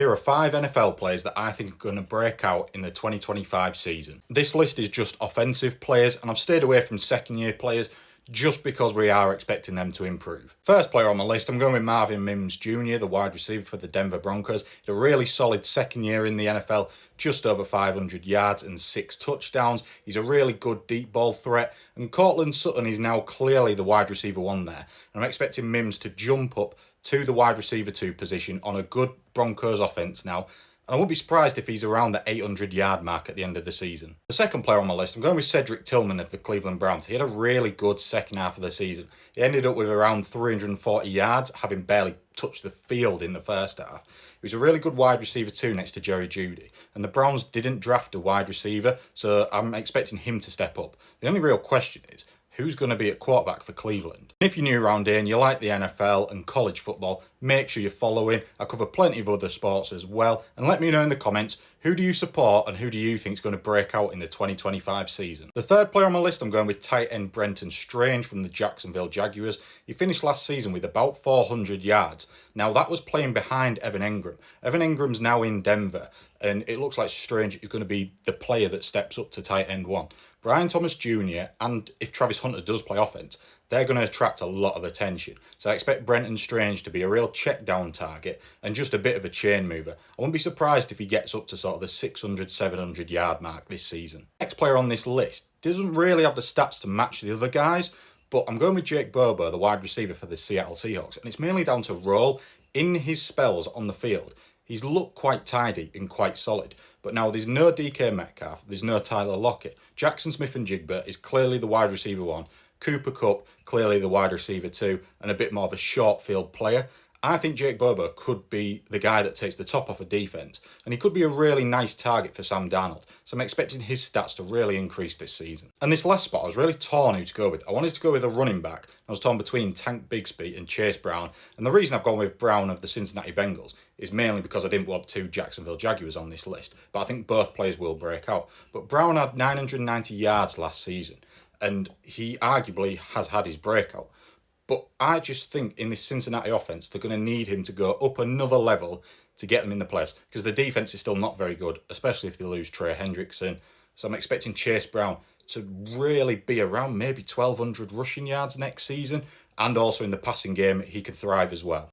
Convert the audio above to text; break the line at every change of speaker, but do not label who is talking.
Here are 5 NFL players that I think are going to break out in the 2025 season. This list is just offensive players, and I've stayed away from second-year players just because we are expecting them to improve. First player on my list, I'm going with Marvin Mims Jr., the wide receiver for the Denver Broncos. He had a really solid second year in the NFL, just over 500 yards and 6 touchdowns. He's a really good deep ball threat, and Cortland Sutton is now clearly the wide receiver 1 there. And I'm expecting Mims to jump up to the wide receiver 2 position on a good Broncos offense now. And I wouldn't be surprised if he's around the 800-yard mark at the end of the season. The second player on my list, I'm going with Cedric Tillman of the Cleveland Browns. He had a really good second half of the season. He ended up with around 340 yards, having barely touched the field in the first half. He was a really good wide receiver too next to Jerry Jeudy. And the Browns didn't draft a wide receiver, so I'm expecting him to step up. The only real question is, who's going to be at quarterback for Cleveland? If you're new around here and you like the NFL and college football, make sure you're following. I cover plenty of other sports as well. And let me know in the comments, who do you support and who do you think is going to break out in the 2025 season? The third player on my list, I'm going with tight end Brenton Strange from the Jacksonville Jaguars. He finished last season with about 400 yards. Now that was playing behind Evan Engram. Evan Engram's now in Denver, and it looks like Strange is going to be the player that steps up to tight end 1. Brian Thomas Jr. and if Travis Hunter does play offense, they're going to attract a lot of attention. So I expect Brenton Strange to be a real check down target and just a bit of a chain mover. I wouldn't be surprised if he gets up to sort of the 600, 700 yard mark this season. Next player on this list doesn't really have the stats to match the other guys, but I'm going with Jake Bobo, the wide receiver for the Seattle Seahawks. And it's mainly down to role. In his spells on the field, he's looked quite tidy and quite solid. But now there's no DK Metcalf, there's no Tyler Lockett. Jackson Smith-Njigba is clearly the wide receiver 1. Cooper Kupp, clearly the wide receiver 2, and a bit more of a short field player. I think Jake Bobo could be the guy that takes the top off a defense, and he could be a really nice target for Sam Darnold. So I'm expecting his stats to really increase this season. And this last spot, I was really torn who to go with. I wanted to go with a running back. I was torn between Tank Bigsby and Chase Brown. And the reason I've gone with Brown of the Cincinnati Bengals is mainly because I didn't want 2 Jacksonville Jaguars on this list. But I think both players will break out. But Brown had 990 yards last season, and he arguably has had his breakout. But I just think in this Cincinnati offense, they're going to need him to go up another level to get them in the playoffs, because the defense is still not very good, especially if they lose Trey Hendrickson. So I'm expecting Chase Brown to really be around maybe 1,200 rushing yards next season, and also in the passing game, he could thrive as well.